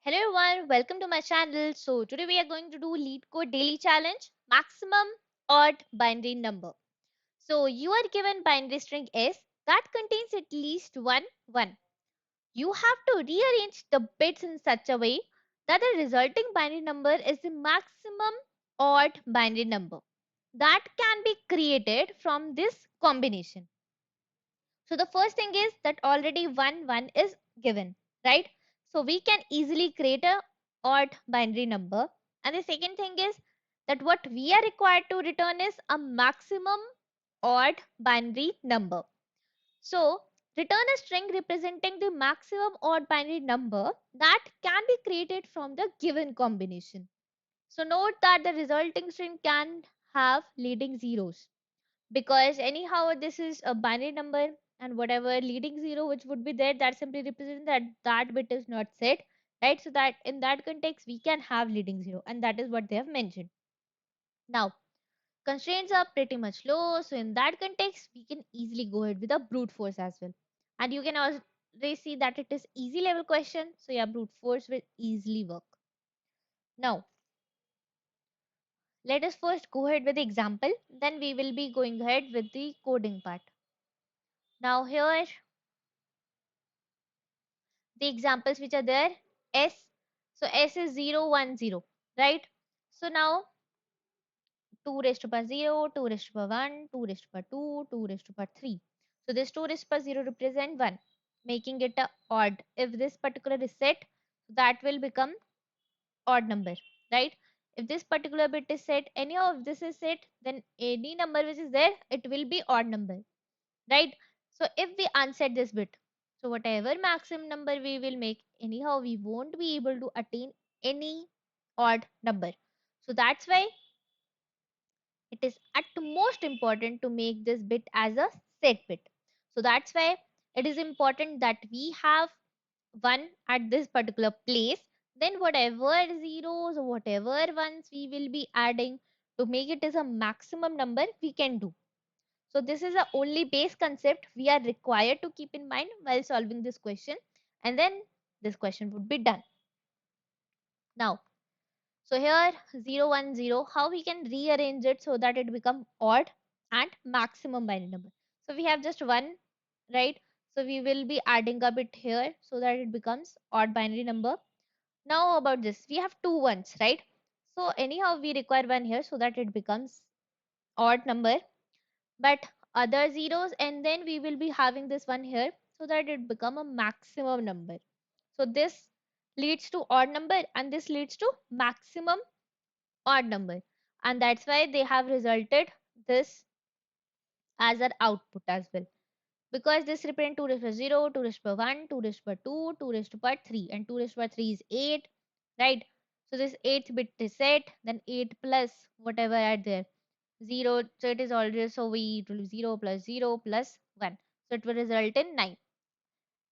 Hello everyone, welcome to my channel. So today we are going to do Leetcode daily challenge, maximum odd binary number. So you are given binary string S that contains at least one 1. You have to rearrange the bits in such a way that the resulting binary number is the maximum odd binary number that can be created from this combination. So the first thing is that already 1 1 is given, right? So we can easily create a odd binary number. And the second thing is that what we are required to return is a maximum odd binary number. So return a string representing the maximum odd binary number that can be created from the given combination. So note that the resulting string can have leading zeros because anyhow this is a binary number, and whatever leading zero which would be there, that simply represents that that bit is not set, right? So that in that context we can have leading zero, and that is what they have mentioned. Now constraints are pretty much low, so in that context we can easily go ahead with a brute force as well. And you can already see that it is easy level question, so yeah, brute force will easily work. Now let us first go ahead with the example, then we will be going ahead with the coding part. Now here the examples which are there, s, so s is 0 1 0, right? So now 2 raised to power 0, 2 raised to power 1, 2 raised to power 2, 2 raised to power 3. So this 2 raised to power 0 represent 1, making it a odd. If this particular is set, that will become odd number, right? If this particular bit is set, any of this is set, then any number which is there, it will be odd number, right? So if we unset this bit, so whatever maximum number we will make, anyhow we won't be able to attain any odd number. So that's why it is at most important to make this bit as a set bit. So that's why it is important that we have one at this particular place, then whatever zeros or whatever ones we will be adding to make it as a maximum number we can do. So this is the only base concept we are required to keep in mind while solving this question, and then this question would be done. Now, so here 0 1 0, how we can rearrange it so that it become odd and maximum binary number. So we have just one, right? So we will be adding a bit here so that it becomes odd binary number. Now about this, we have two ones, right? So anyhow we require one here so that it becomes odd number, but other zeros, and then we will be having this one here so that it become a maximum number. So this leads to odd number and this leads to maximum odd number, and that's why they have resulted this as an output as well, because this represent 2 raised to 0, 2 raised to 1, 2 raised to 2, 2 raised to 3, and 2 raised to 3 is 8, right? So this 8th bit is set, then 8 plus whatever are there 0, so it is already, so we it will be 0 plus 0 plus 1, so it will result in 9.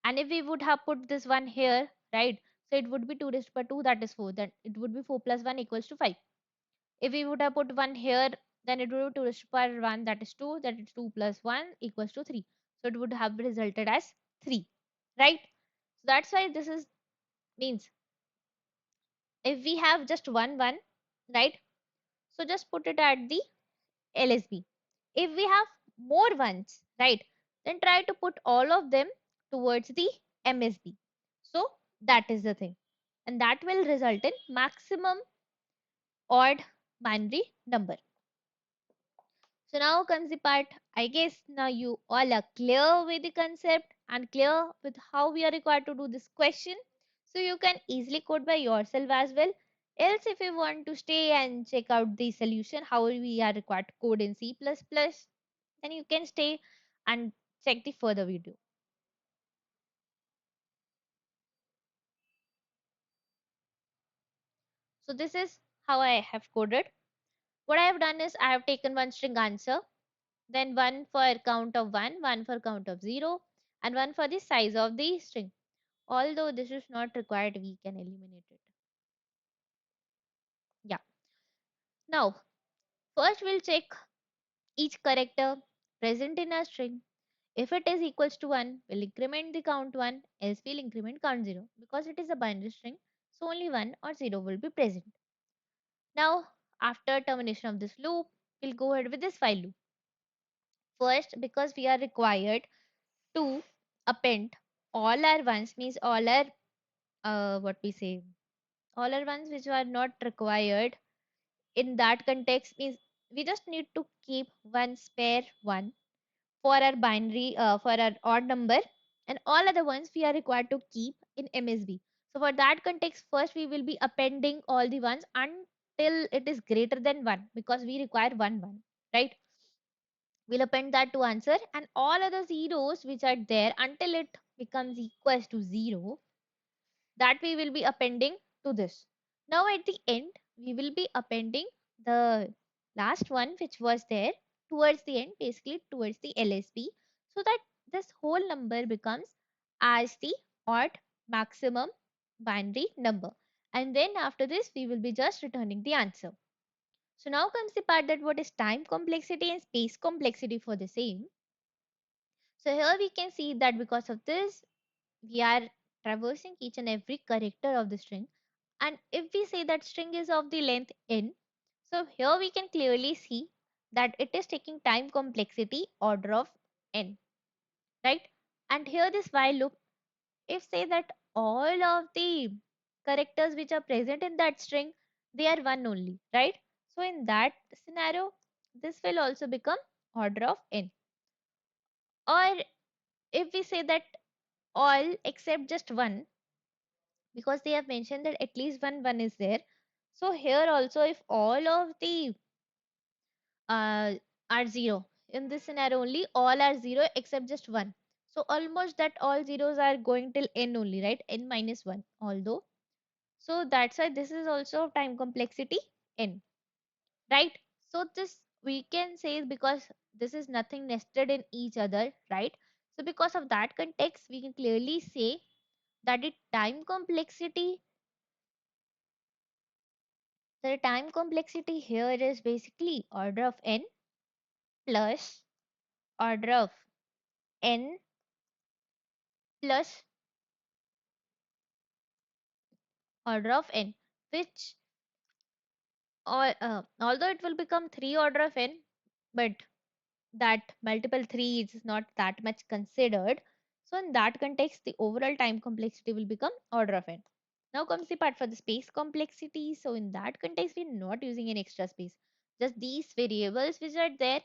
And if we would have put this one here, right, so it would be 2 raised to 2, that is 4, then it would be 4 plus 1 equals to 5. If we would have put one here, then it would be 2 raised to power 1, that is 2, that is 2 plus 1 equals to 3, so it would have resulted as 3, right? So that's why this is means if we have just one, right, so just put it at the LSB. If we have more ones, right, then try to put all of them towards the MSB. So that is the thing. And that will result in maximum odd binary number. So now comes the part, I guess now you all are clear with the concept and clear with how we are required to do this question. So you can easily code by yourself as well. Else if you want to stay and check out the solution, how we are required to code in C++, then you can stay and check the further video. So this is how I have coded. What I have done is I have taken one string answer, then one for count of 1, one for count of 0, and one for the size of the string. Although this is not required, we can eliminate it. Yeah. Now, first we'll check each character present in a string. If it is equals to 1, we'll increment the count 1, else we'll increment count 0 because it is a binary string. So only 1 or 0 will be present. Now, after termination of this loop, we'll go ahead with this while loop. First, because we are required to append all our ones, means all our what we say, all our ones which are not required in that context, means we just need to keep one spare one for our binary for our odd number, and all other ones we are required to keep in MSB. So for that context, first we will be appending all the ones until it is greater than 1, because we require 1 right? We'll append that to answer, and all other zeros which are there until it becomes equals to 0, that we will be appending to this. Now at the end, we will be appending the last one which was there towards the end, basically towards the LSB, so that this whole number becomes as the odd maximum binary number. And then after this, we will be just returning the answer. So now comes the part that what is time complexity and space complexity for the same. So here we can see that because of this, we are traversing each and every character of the string. And if we say that string is of the length n, so here we can clearly see that it is taking time complexity order of n, right? And here this while loop, if say that all of the characters which are present in that string, they are one only, right? So in that scenario, this will also become order of n. Or if we say that all except just one, because they have mentioned that at least one is there. So here also, if all of the uh, are 0, in this scenario only all are 0 except just 1. So almost that all zeros are going till n only, right? N minus 1 although. So that's why this is also time complexity n, right? So this we can say because this is nothing nested in each other, right? So because of that context, we can clearly say that the time complexity here is basically order of n plus order of n plus order of n, which although it will become 3 order of n, but that multiple 3 is not that much considered. So in that context, the overall time complexity will become order of n. Now comes the part for the space complexity. So in that context, we're not using any extra space. Just these variables which are there,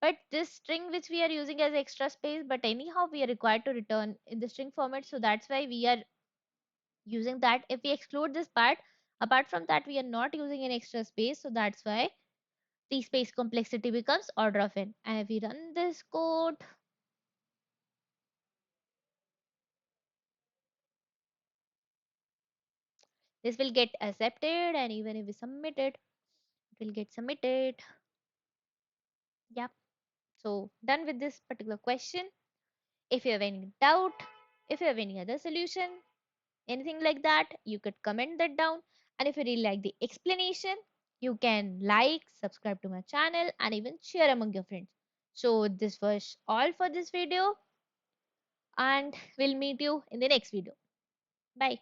but this string which we are using as extra space, but anyhow we are required to return in the string format. So that's why we are using that. If we exclude this part, apart from that, we are not using an extra space. So that's why the space complexity becomes order of n. And if we run this code, this will get accepted, and even if we submit it, it will get submitted. Yep. So done with this particular question. If you have any doubt, if you have any other solution, anything like that, you could comment that down. And if you really like the explanation, you can like, subscribe to my channel, and even share among your friends. So this was all for this video, and we'll meet you in the next video. Bye.